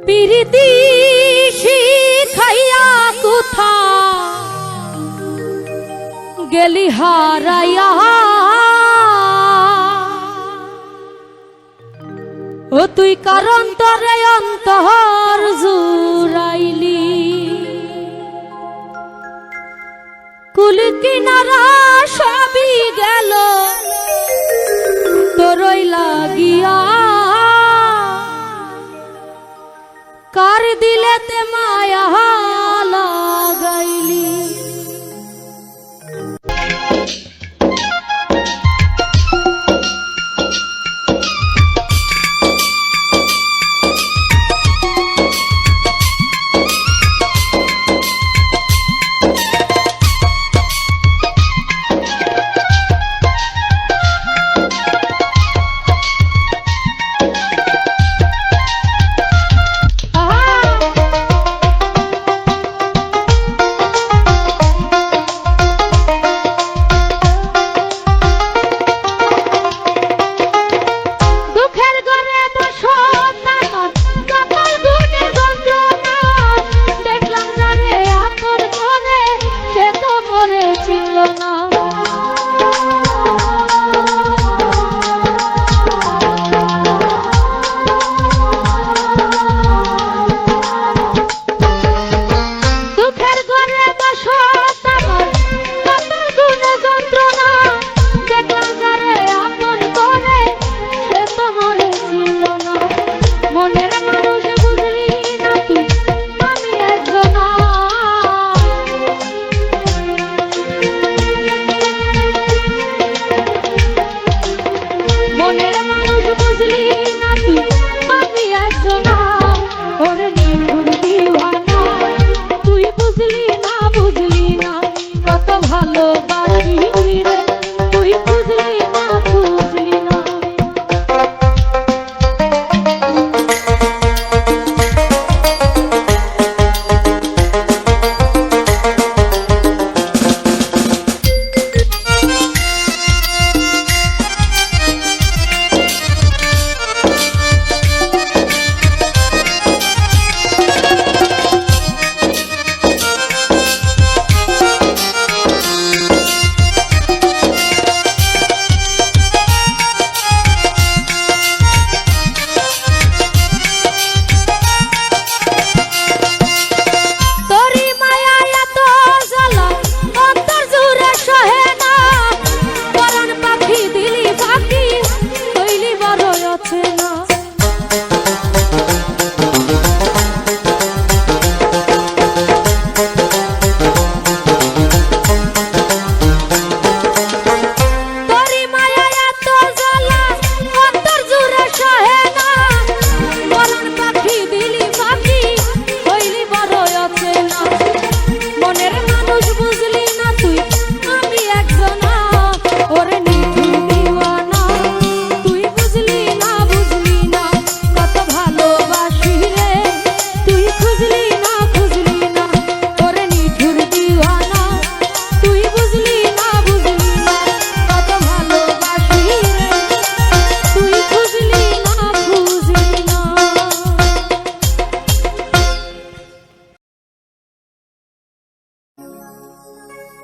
পিরিতি শিখাইয়া কোথা গেলি হারাইয়া, ও তুই কারণ তরে অন্তর জুড়াইলি, কুল কিনারা সবই গেল তোরই লাগিয়া, কার দিলেতে মায়া লাগাইলি।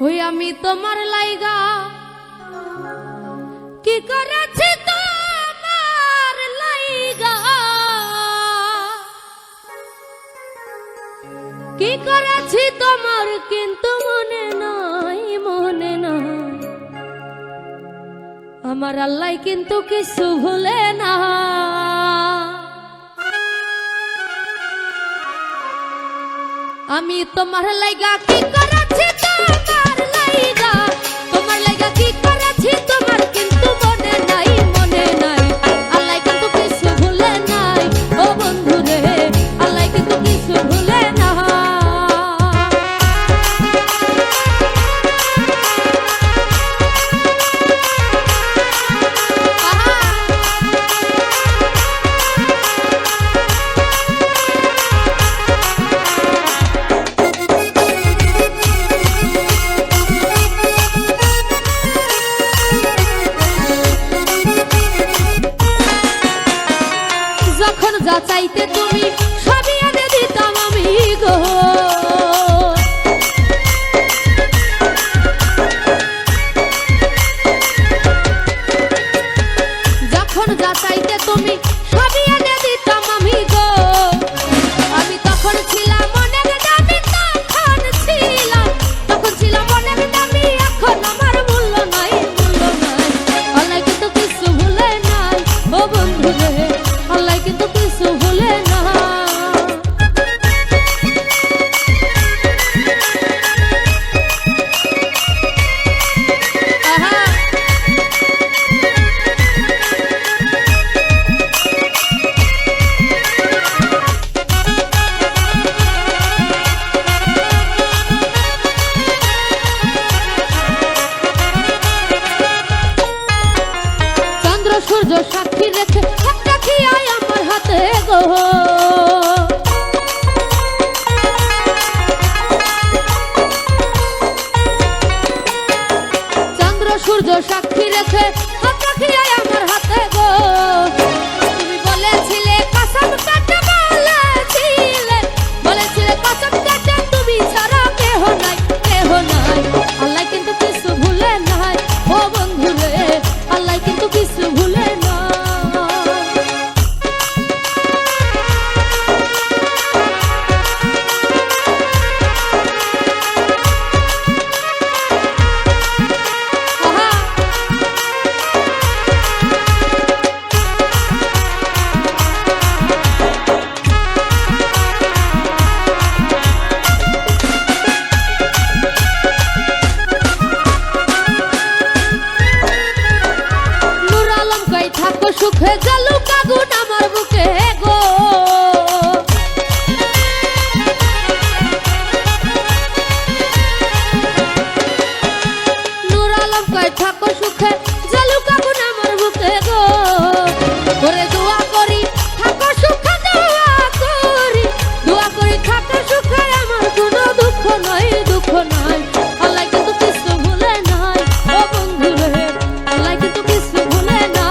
ওই আমি তোমার লাইগা কি করেছি, তোমার লাইগা কি করেছি তোমার কিন্তু মনে নাই, মনে নাই আমার আল্লাহ কিন্তু কিছু ভুলে না। আমি তোমার লাইগা কি করেছি, তোমার লাইগা কি করেছি তোমার কিন্তু মনে নাই, মনে নাই আল্লাহ কিন্তু কিছু ভুলে নাই। ও বন্ধু রে আল্লাহ কিন্তু কিছু ভুলে না। যা চাইতে তুমি সবই এনে দিতাম আমি গো। যখন যা চাইতে তুমি সবই এনে দিতাম আমি গো। আমি তখন ছিলাম অনেক দামি, তখন ছিলাম অনেক দামি, এখন আমার মূল্য নাই, মূল্য নাই। আল্লাহ কিন্তু কিছু ভুলে নাই ও বন্ধু রে, আল্লাহ কিন্তু কিছু ভুলে না। সূর্য সাক্ষী রেখে একটা খিয়াই আমার হাতে গো। চন্দ্র সূর্য সাক্ষী রেখে একটা খিয়াই আমার হাতে গো। তুমি বলেছিলে কসম কাটে, বলেছিলে কসম কাটে, তুমি ছাড়া কেহ নাই, কেহ নাই। আল্লাহ কিন্তু কিছু ভুলে নাই ও বন্ধু রে, আল্লাহ কিন্তু কিছু ভুলে না। থাকো সুখে জ্বালুক আগুন আমার বুকে গো। নূর আলম কয় থাকো সুখে জ্বালুক আগুন আমার বুকে গো। করে দোয়া করি থাকো সুখে, দোয়া করি থাকো সুখে, আমার কোনো দুঃখ নাই, দুঃখ নাই। আল্লাহ কিন্তু কিছু ভুলে নাই ও বন্ধু রে, আল্লাহ কিন্তু কিছু ভুলে না।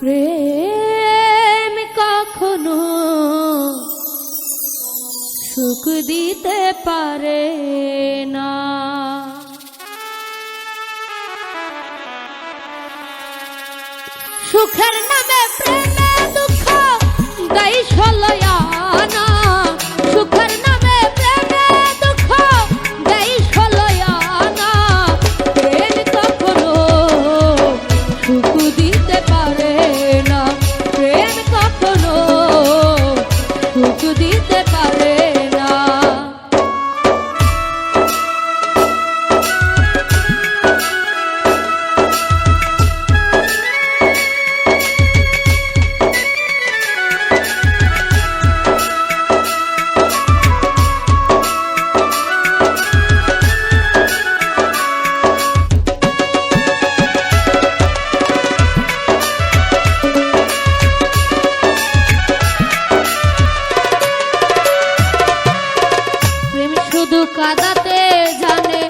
প্রেম কখনো সুখ দিতে পারে না, সুখের নামে প্রেমে দুঃখ দেয় ষোলয়ানা, সুখের নামে প্রেমে দুঃখ দেয় ষোলয়ানা। প্রেম কখনো সুখ দিতে পারে না, প্রেম কখনো সুখ দিতে পারে না। কাঁদাতে জানে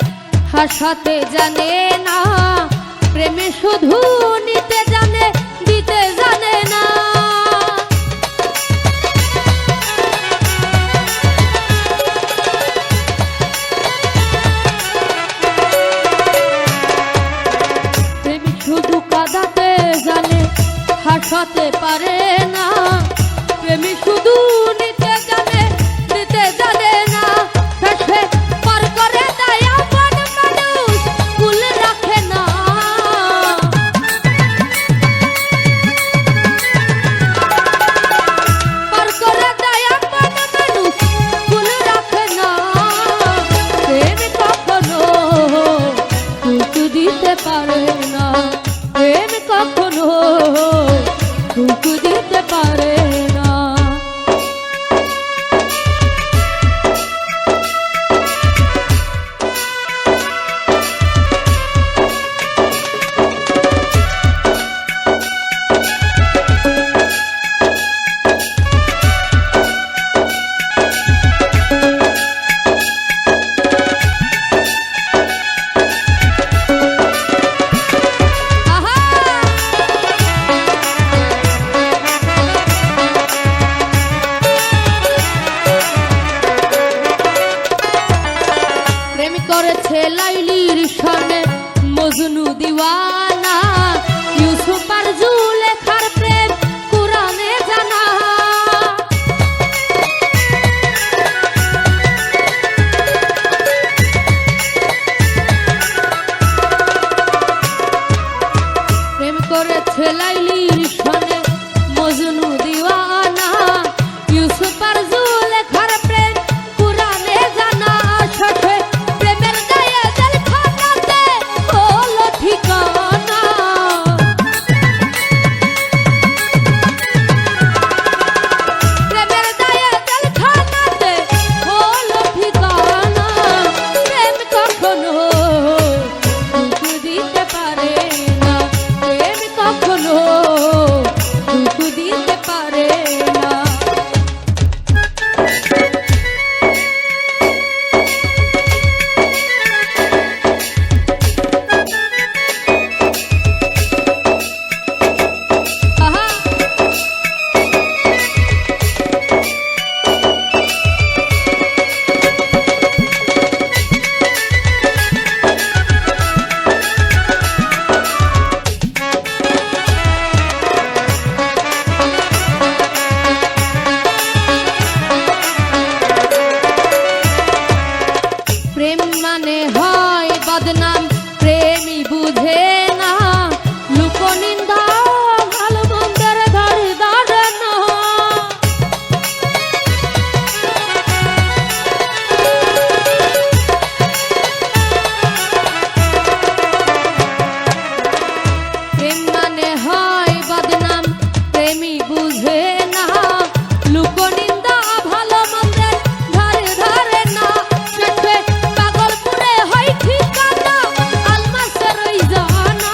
হাসাতে জানে না, প্রেমে শুধু নিতে জানে দিতে জানে না। প্রেমে শুধু কাঁদাতে জানে হাসাতে পারে না, প্রেমে শুধু নিতে জানে দিতে জানে না। করেছে লাইলির সনে মজনু দিওয়ানা, ইউসুফ আর জুলেখার প্রেম কুরআনে জানা। প্রেম করেছে লাইলির সনে মজনু দিওয়ানা, ইউসুফ আর জুলেখার প্রেম কুরআনে জানা। শেষে প্রেমের গায়ে জেলখানাতে হলো ঠিকানা। প্রেমের গায়ে জেলখানাতে হলো ঠিকানা। প্রেম কখনো দুঃখ দিতে পারে না, প্রেম কখনো দুঃখ দিতে পারে না। আহা প্রেম মানে হয় বদনাম, প্রেমী বুঝে না লোকনিন্দা, ভালো মন্দের ধারে দাঁড়ানো। প্রেম মানে হয় বদনাম, প্রেমী বুঝে না লোকনিন্দা, ভালো মন্দের ধারে ধারে না। শেষে পাগলপুরে হয় ঠিকানা, আলমাসের ওই জানা।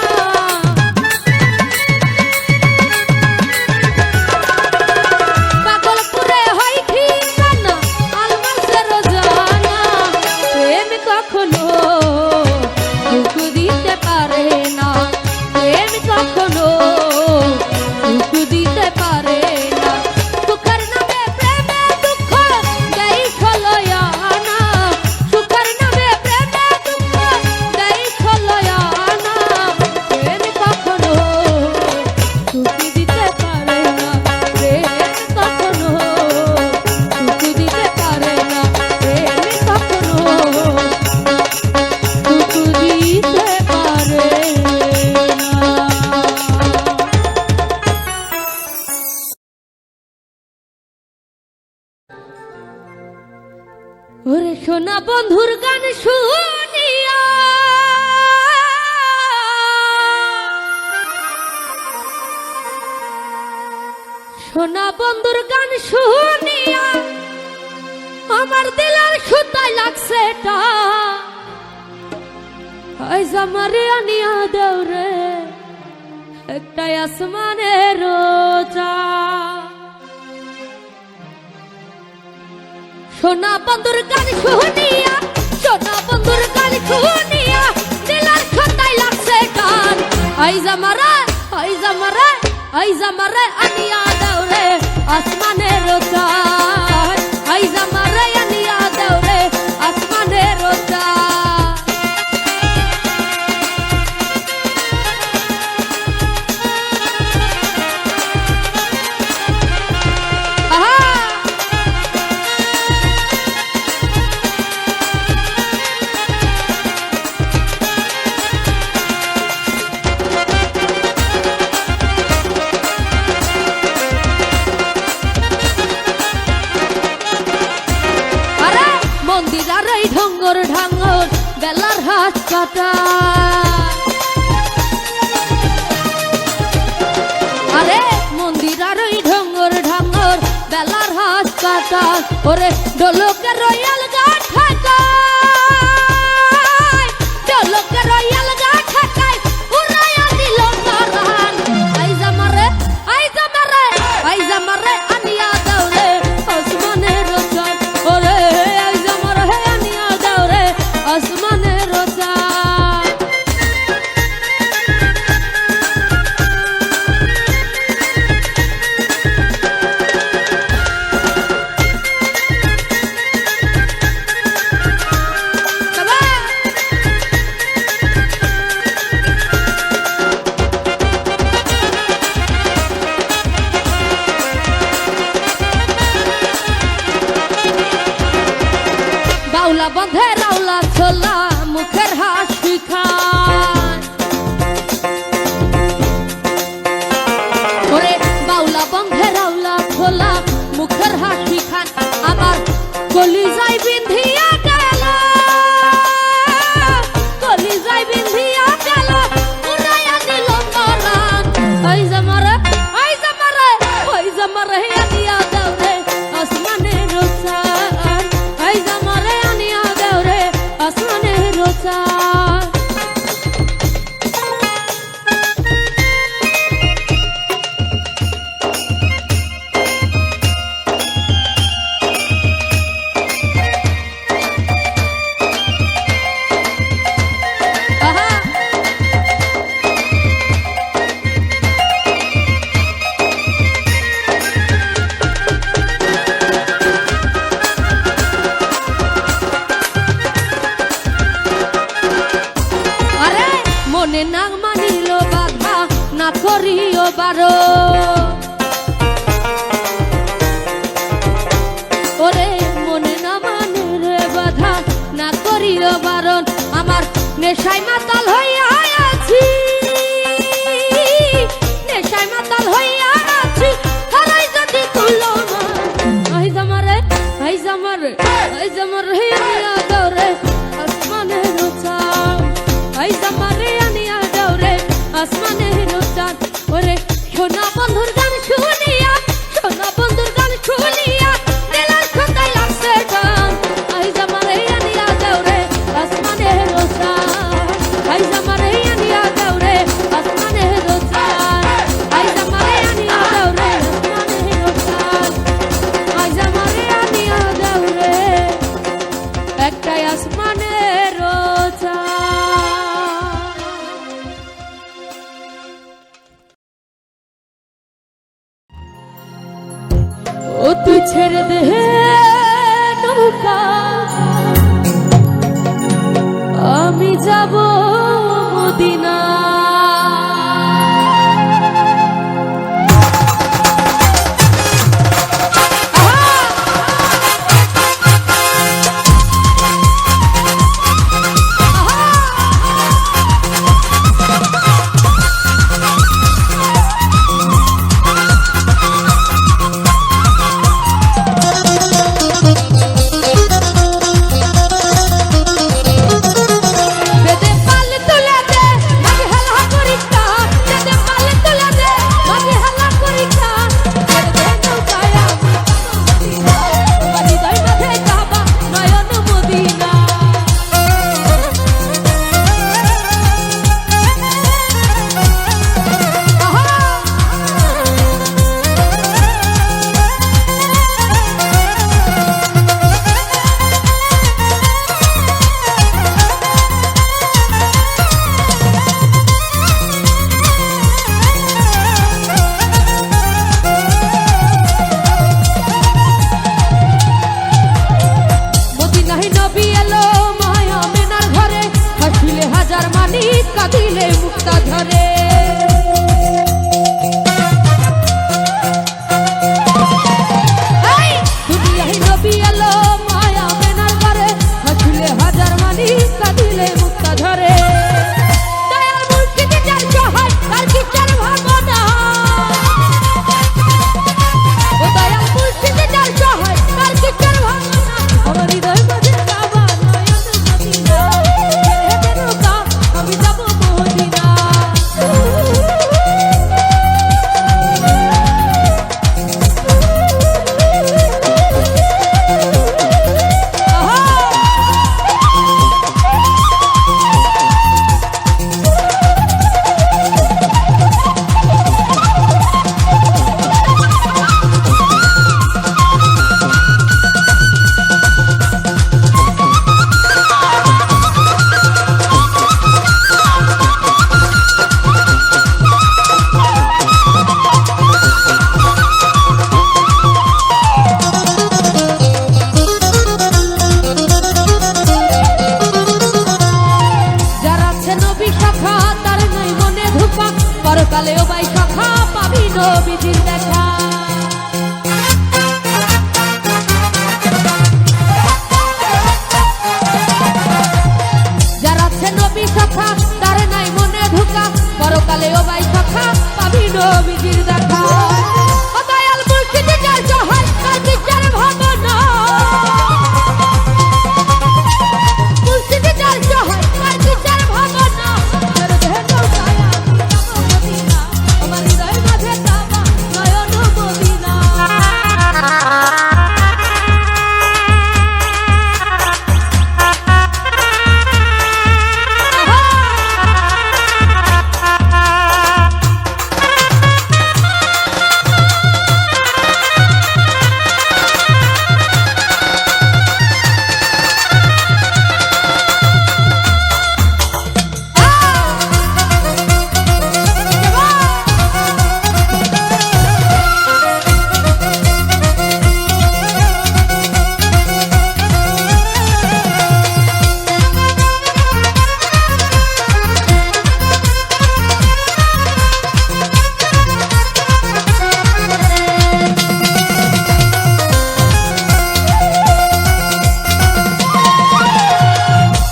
পাগলপুরে হয় ঠিকানা, আলমাসের জানা। প্রেম কখনো দুঃখ দিতে পারে না, প্রেম কখনো দুঃখ দিতে পারে না। সুখের নামে প্রেমে দুঃখ দেই খলয়ানা, সুখের নামে প্রেমে দুঃখ দেই খলয়ানা। প্রেম কখনো সুখ দিতে পারে না, প্রেম কখনো সুখ দিতে পারে না, প্রেম কখনো সুখ দিতে পারে না। ওরে সোনা বন্ধুর গান শুনিয়া, সোনা বন্ধুর গান শুনিয়া আমার দিলার সুতায় লাগছে টা। আইজ আমারে আনিয়া দেও রে একটাই আসমানের রোজা। সোনা বন্ধুর গান শুনিয়া, সোনা বন্ধুর গান শুনিয়া দিলার খাতায় লাগছে গান। আইজ আমারে আনিয়া দাও রে আসমানের চাঁদ, আইজ আমারে আনিয়া দাও রে আসমানের চাঁদ। মন্দিরার এই ঢঙ্গর ঢাঙ্গর বেলার হাত কাটা, আরে মন্দিরার ওই ঢঙ্গর ঢাঙ্গর বেলার হাত কাটা। ওরে ডোলকের রয়াল গাঠ ঠাকায়, ডোলকের রয়াল গাঠ ঠাকায় উড়াইয়া দিল কারান। আইজ আমারে আনিয়া দাও রে আসমানের চাঁদ, ওরে আইজ আমারে আনিয়া দাও রে আসমানের চাঁদ। বাউলা বন্ধে রাউলা ছোলা মুখের হাসি খায় ওরে বাউলা বন্ধে রাউলা ছোলা মুখের হাসি খান আমার কলিজায় বিন্ধিয়া গেল কলিজায় বিন্ধিয়া গেল উড়াইয়া দিল মরান ওই জামারে ওই জামারে ওই জামারে আনিয়া দাও রে আসমানের চাঁদ ওই জামারে আনিয়া দাও রে আসমানের চাঁদ মনে না মানিল বাধা না করিও বারো ওরে মনে না মানিল বাধা না করিও বারণ আমার নেশায় মাতাল হইয়া আছি নেশায় মাতাল হইয়া আছি হারাই যদি তুলো না আই জামারে আই জামারে আই জামারে আনিয়া দাও রে আসমানের চাঁদ আই জামারে আনিয়া দাও রে আসমানের চাঁদ ওরে সোনা বন্ধুর গান শুনিয়া সোনা বন্ধুর গান শুনিয়া দিলার খোদাই লাগছে টান আই জামারে আনিয়া দাও রে আসমানের চাঁদ আই জামারে আনিয়া দাও রে আসমানের চাঁদ আই জামারে আনিয়া দাও রে আসমানের চাঁদ আই জামারে আনিয়া দাও রে একটাই আসমানের চাঁদ ও তুই ছেড়ে দে নৌকা আমি যাব মদিনা কাঁদিলে মুক্তা ধরে দুনিয়ায় নবী এলো মায়া মেনার ঘরে হাসিলে হাজার মানি কাঁদিলে মুক্তা ধরে দয়াল মুর্শিদ যার সহায় তার বিচার ভাবনা ও দয়াল মুর্শিদ যার সহায় তার বিচার ভাবনা আমার হৃদয় মাঝে কাবা নয়ন মদিনা ছেড়ে দে নৌকা আমি যাব মদিনা নবীজির দেখা ও দয়াল মুর্শিদ যার সহায় তার বিচার ভাবনা মুর্শিদ যার সহায় তার বিচার ভাবনা তোর দেহ নৌকায় আমি যাব মদিনা আমার হৃদয় মাঝে কাবা নয়ন মদিনা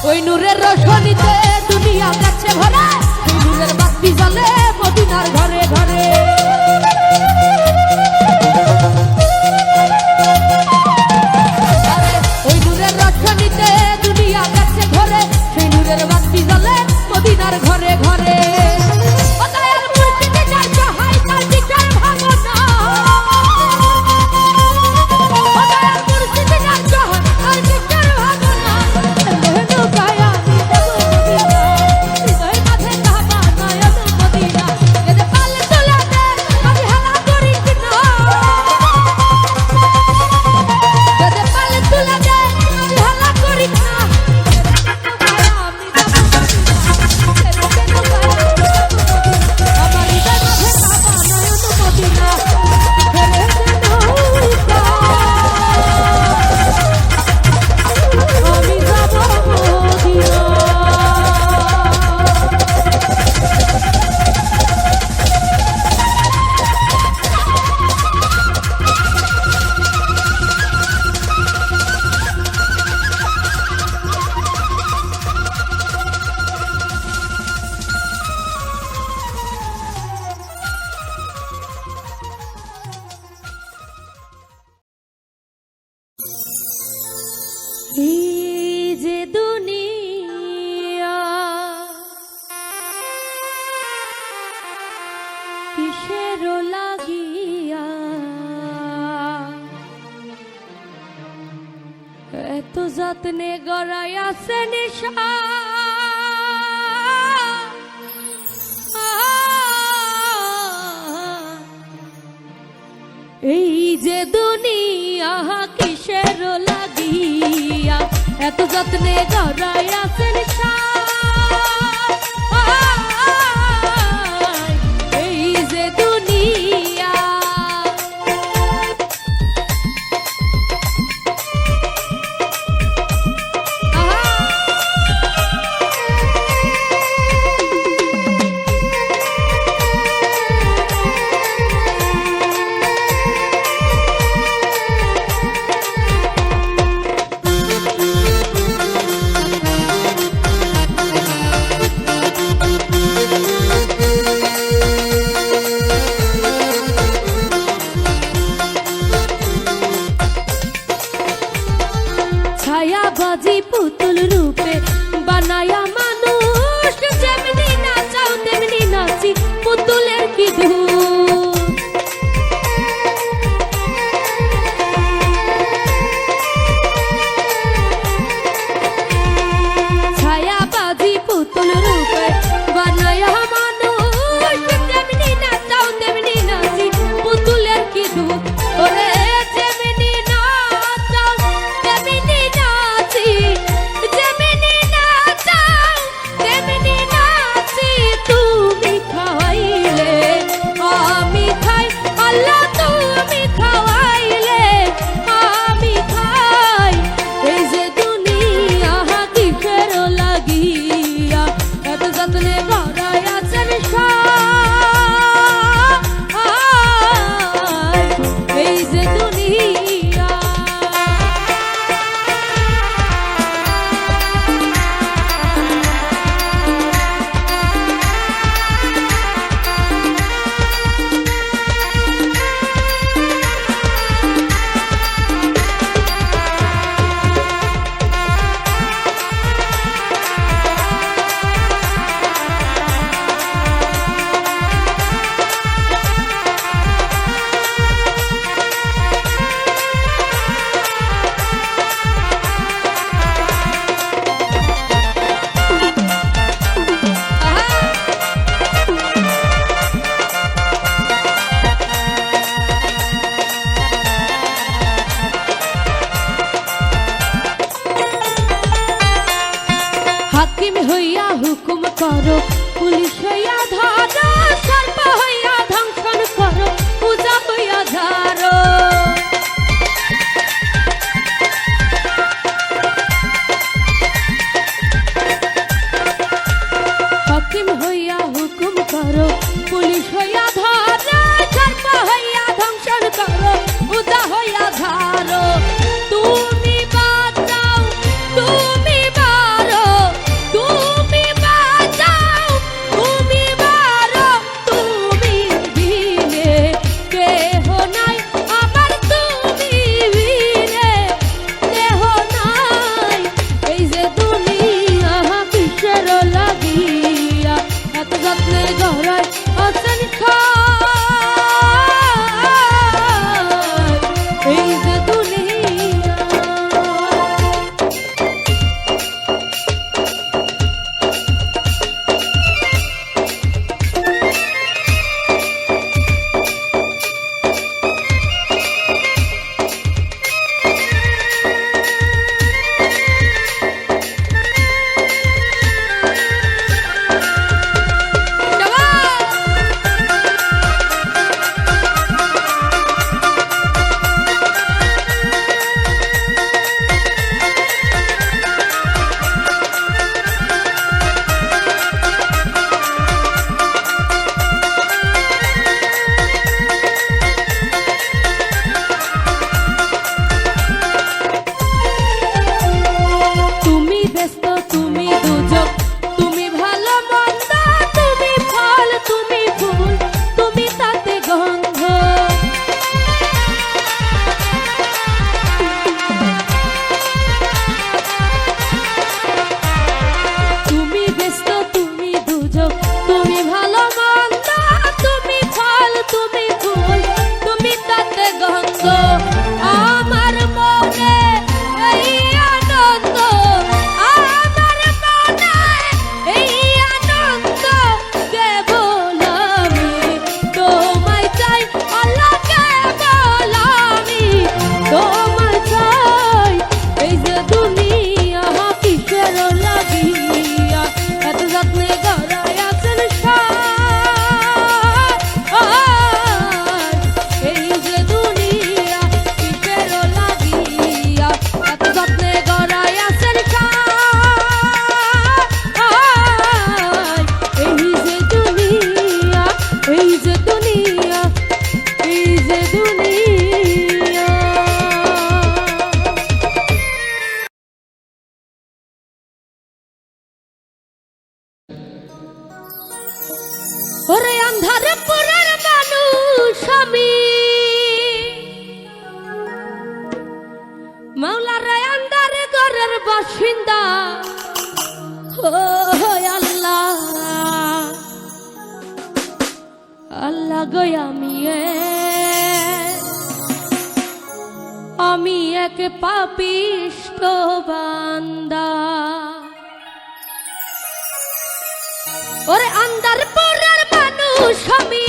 ওই নূরের রোশনীতে দুনিয়া গেছে ভরে ওই নূরের বাতি জ্বলে মদিনার ঘরে ঘরে ওই নূরের রোশনীতে দুনিয়া গেছে ভরে সেই নূরের বাতি জ্বলে মদিনার ঘরে ঘরে ও দয়াল মুর্শিদ যার সহায় তার বিচার ভাবনা ও দয়াল মুর্শিদ যার সহায় তার বিচার ভাবনা নৌকায় আমি যাব মদিনা হৃদয় মাঝে কাবা নয়ন মদিনা এতে পাল তোলা দে আমি হেলা করি কিনা এতে পাল তোলা দে আমি হেলা করি কিনা নৌকায় আমি যাব মদিনা আমার হৃদয় মাঝে কাবা নয়ন মদিনা আমি যাব মদিনা এই যে দুনিয়া কিসের লাগিয়া এত যত্নে গড়াই আছে নিশা এই যে দুনিয়া কিসের লাগিয়া এত যত্নে গড়াই আছে নিশা এই যে দুনিয়া ছায়াবাজি পুতুল রূপে বানায়া মানুষ যেমনি নাচাও তেমনি নাচি পুতুলের কি ধূপ ছায়াবাজি পুতুল রূপে বানায়া মানুষ যেমনি নাচাও তেমনি নাচি পুতুলের কি ধূপ ওরে যেমনি নাচাও তেমনি নাচি হাকিম হইয়া হুকুম করো, পুলিশ হইয়া ধরো, সর্প হইয়া ধ্বংসন করো, পূজা হইয়া ঝাড়ো। হাকিম হইয়া হুকুম করো, পুলিশ হইয়া ধরো, সর্প হইয়া ধ্বংসন করো, পূজা হইয়া ঝাড়ো। তুমি বাঁচাও, তুমি মারো, তুমি বাঁচাও, তুমি মারো, তুমি বিনে কেহ নাই আমার, তুমি বিনে কেহ নাই। এই যে দুনিয়া কিসের লাগিয়া এত যত্নে গড়ায় আছেন খায়। এই যে দুনিয়া ওরে আন্ধারপুরের মানুষ আমি, মাওলারে আন্ধার ঘরের বাসিন্দা। ও আল্লাহ আল্লাহ গো আমি এক পাপিষ্ঠ বান্দা। ওরে আন্ধারপুরের মানুষ আমি,